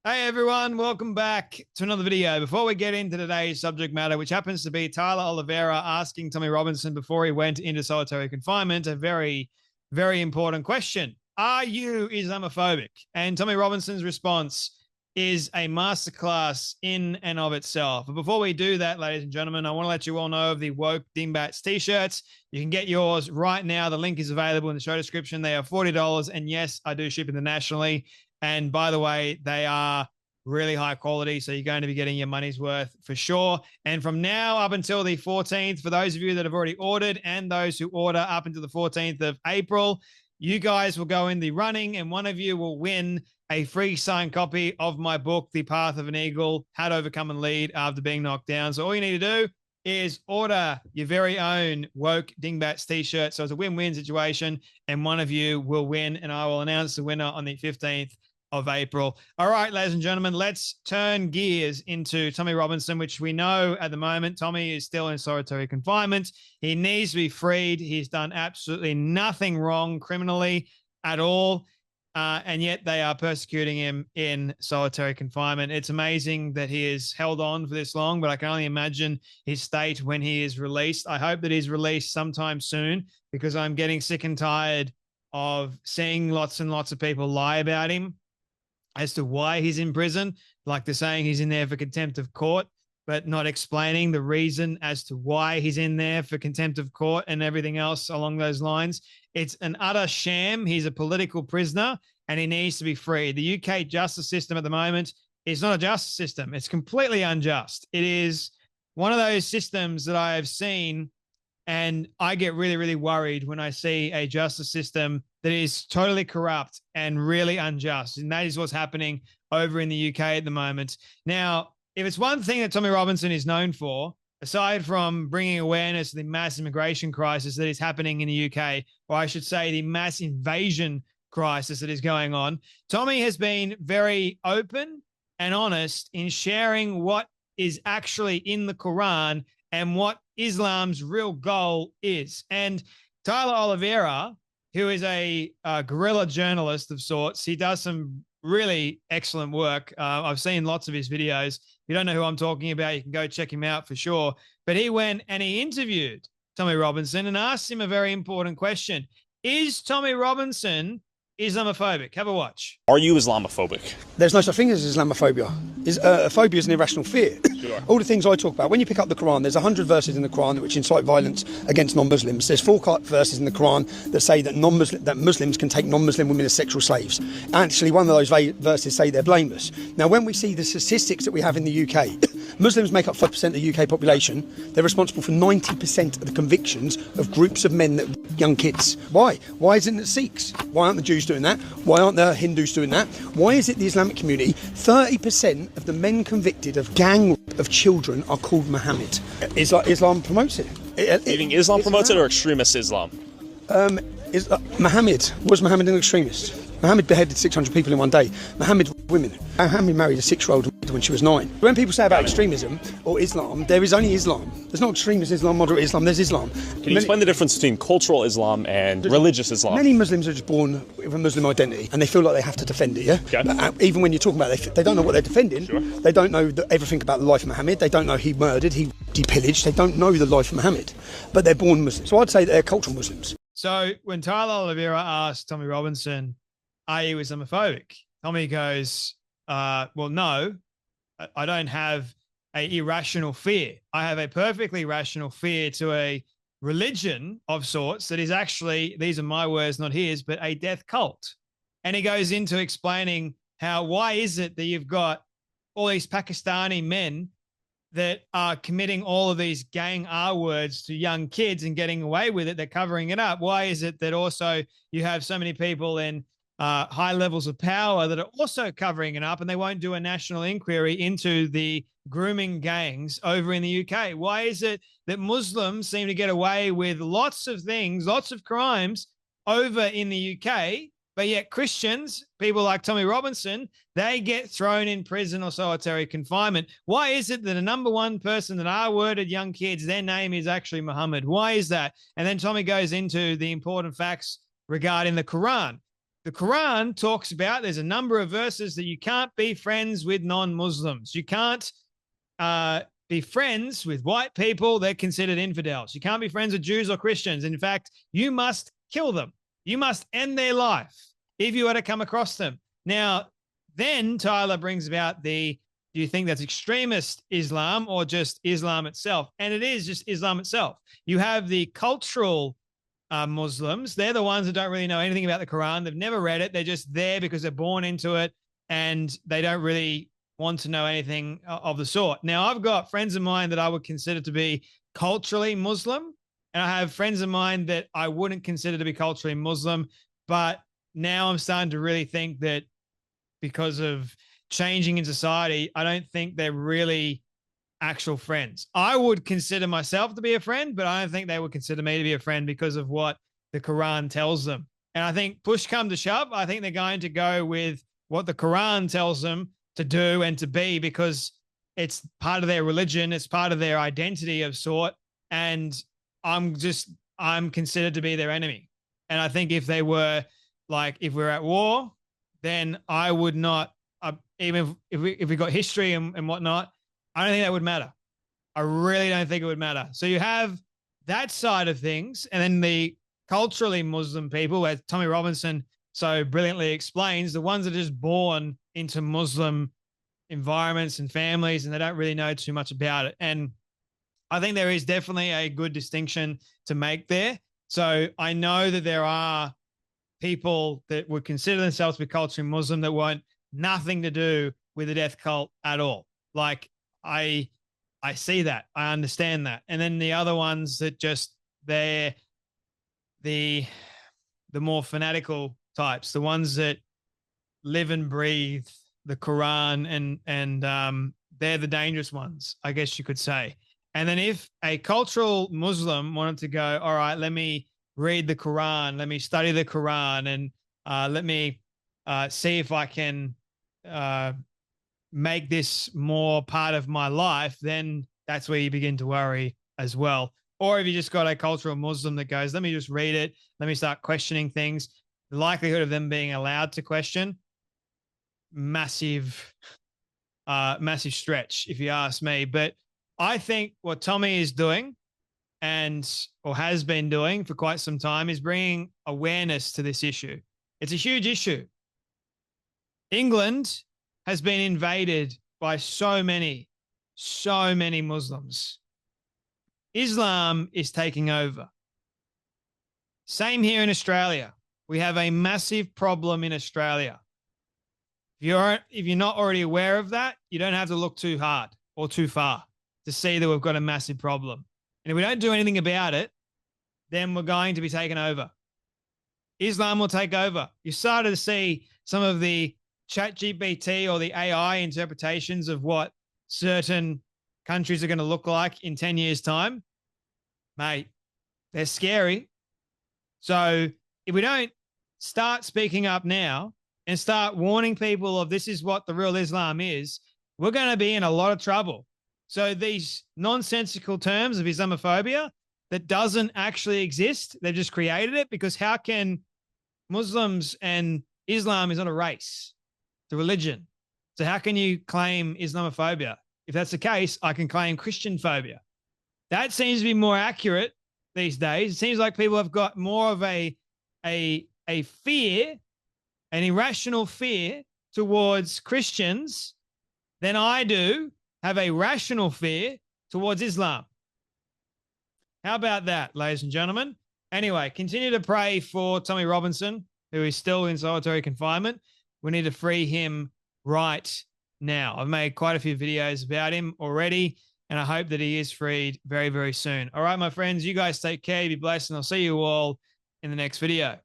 Hey everyone, welcome back to another video. Before we get into today's subject matter, which happens to be Tyler Oliveira asking Tommy Robinson before he went into solitary confinement, a very, very important question. Are you Islamophobic? And Tommy Robinson's response is a masterclass in and of itself. But before we do that, ladies and gentlemen, I want to let you all know of the Woke Dingbats t-shirts. You can get yours right now. The link is available in the show description. They are $40. And yes, I do ship internationally. And by the way, they are really high quality. So you're going to be getting your money's worth for sure. And from now up until the 14th, for those of you that have already ordered and those who order up until the 14th of April, you guys will go in the running and one of you will win a free signed copy of my book, The Path of an Eagle, How to Overcome and Lead After Being Knocked Down. So all you need to do is order your very own Woke Dingbats t-shirt. So it's a win-win situation and one of you will win and I will announce the winner on the 15th of April. All right, ladies and gentlemen, let's turn gears into Tommy Robinson, which we know at the moment, Tommy is still in solitary confinement. He needs to be freed. He's done absolutely nothing wrong criminally at all. And yet they are persecuting him in solitary confinement. It's amazing that he is held on for this long, but I can only imagine his state when he is released. I hope that he's released sometime soon because I'm getting sick and tired of seeing lots and lots of people lie about him as to why he's in prison. Like they're saying he's in there for contempt of court, but not explaining the reason as to why he's in there for contempt of court and everything else along those lines. It's an utter sham. He's a political prisoner and he needs to be free. The UK justice system at the moment is not a justice system. It's completely unjust. It is one of those systems that I have seen and I get really, really worried when I see a justice system that is totally corrupt and really unjust. And that is what's happening over in the UK at the moment. Now, if it's one thing that Tommy Robinson is known for, aside from bringing awareness to the mass immigration crisis that is happening in the UK, or I should say the mass invasion crisis that is going on, Tommy has been very open and honest in sharing what is actually in the Quran and what Islam's real goal is. And Tyler Oliveira, who is a guerrilla journalist of sorts, he does some really excellent work. I've seen lots of his videos. If you don't know who I'm talking about, you can go check him out for sure. But he went and he interviewed Tommy Robinson and asked him a very important question. Is Tommy Robinson Islamophobic? Have a watch. Are you Islamophobic? There's no such thing as Islamophobia. Phobia is an irrational fear. Sure. All the things I talk about, when you pick up the Quran, there's 100 verses in the Quran which incite violence against non-Muslims. There's 4 verses in the Quran that say that Muslims can take non-Muslim women as sexual slaves. Actually, one of those verses say they're blameless. Now, when we see the statistics that we have in the UK, Muslims make up 5% of the UK population. They're responsible for 90% of the convictions of groups of men, young kids. Why? Why isn't it Sikhs? Why aren't the Jews doing that? Why aren't the Hindus doing that? Why is it the Islamic community? 30% of the men convicted of gang rape of children are called Muhammad. Islam promotes it. Do you think Islam promotes it or extremist Islam? Muhammad. Was Muhammad an extremist? Muhammad beheaded 600 people in one day. Muhammad women. Muhammad married a 6-year-old when she was 9. When people say about extremism or Islam, there is only Islam. There's not extremist Islam, moderate Islam, there's Islam. Can you explain the difference between cultural Islam and religious Islam? Many Muslims are just born with a Muslim identity and they feel like they have to defend it, yeah? Okay. But, even when you're talking about it, they don't know what they're defending. Sure. They don't know everything about the life of Muhammad. They don't know he murdered, he pillaged. They don't know the life of Muhammad. But they're born Muslims. So I'd say that they're cultural Muslims. So when Tyler Oliveira asked Tommy Robinson, are you Islamophobic? Tommy goes, well, no, I don't have an irrational fear. I have a perfectly rational fear to a religion of sorts that is actually, these are my words, not his, but a death cult. And he goes into explaining why is it that you've got all these Pakistani men that are committing all of these gang R words to young kids and getting away with it. They're covering it up. Why is it that also you have so many people in high levels of power that are also covering it up and they won't do a national inquiry into the grooming gangs over in the UK? Why is it that Muslims seem to get away with lots of things, lots of crimes over in the UK, but yet Christians, people like Tommy Robinson, they get thrown in prison or solitary confinement? Why is it that the number one person that R-worded young kids, their name is actually Muhammad? Why is that? And then Tommy goes into the important facts regarding the Quran. the Quran talks about, there's a number of verses that you can't be friends with non-Muslims. You can't be friends with white people. They're considered infidels. You can't be friends with Jews or Christians. In fact, you must kill them. You must end their life if you were to come across them. Now, then Tyler brings about do you think that's extremist Islam or just Islam itself? And it is just Islam itself. You have the cultural Muslims. They're the ones that don't really know anything about the Quran. They've never read it. They're just there because they're born into it, and they don't really want to know anything of the sort. Now, I've got friends of mine that I would consider to be culturally Muslim, and I have friends of mine that I wouldn't consider to be culturally Muslim. But now I'm starting to really think that because of changing in society, I don't think they're really actual friends. I would consider myself to be a friend, but I don't think they would consider me to be a friend because of what the Quran tells them. And I think push come to shove, I think they're going to go with what the Quran tells them to do and to be, because it's part of their religion. It's part of their identity of sort. And I'm considered to be their enemy. And I think if they were if we're at war, then I would not, even if we got history and whatnot, I don't think that would matter. I really don't think it would matter. So you have that side of things, and then the culturally Muslim people, as Tommy Robinson so brilliantly explains, the ones that are just born into Muslim environments and families, and they don't really know too much about it. And I think there is definitely a good distinction to make there. So I know that there are people that would consider themselves to be culturally Muslim that want nothing to do with the death cult at all. I see that. I understand that. And then the other ones that just they're the more fanatical types, the ones that live and breathe the Quran, and they're the dangerous ones, I guess you could say. And then if a cultural Muslim wanted to go, all right, let me read the Quran, let me study the Quran, and let me see if I can make this more part of my life, then that's where you begin to worry as well. Or if you just got a cultural Muslim that goes, let me just read it, let me start questioning things, the likelihood of them being allowed to question, massive stretch, if you ask me. But I think what Tommy is doing, or has been doing for quite some time, is bringing awareness to this issue. It's a huge issue. England has been invaded by so many Muslims. Islam is taking over. Same here in Australia. We have a massive problem in Australia. If you're not already aware of that, you don't have to look too hard or too far to see that we've got a massive problem. And if we don't do anything about it, then we're going to be taken over. Islam will take over. You started to see some of the ChatGPT or the AI interpretations of what certain countries are going to look like in 10 years' time. Mate, they're scary. So if we don't start speaking up now and start warning people of this is what the real Islam is, we're going to be in a lot of trouble. So these nonsensical terms of Islamophobia that doesn't actually exist, they've just created it, because how can Muslims and Islam is not a race, it's a religion. So how can you claim Islamophobia? If that's the case, I can claim Christian phobia. That seems to be more accurate these days. It seems like people have got more of a fear, an irrational fear towards Christians than I do have a rational fear towards Islam. How about that, ladies and gentlemen? Anyway, continue to pray for Tommy Robinson, who is still in solitary confinement. We need to free him right now. I've made quite a few videos about him already, and I hope that he is freed very, very soon. All right, my friends, you guys take care, be blessed, and I'll see you all in the next video.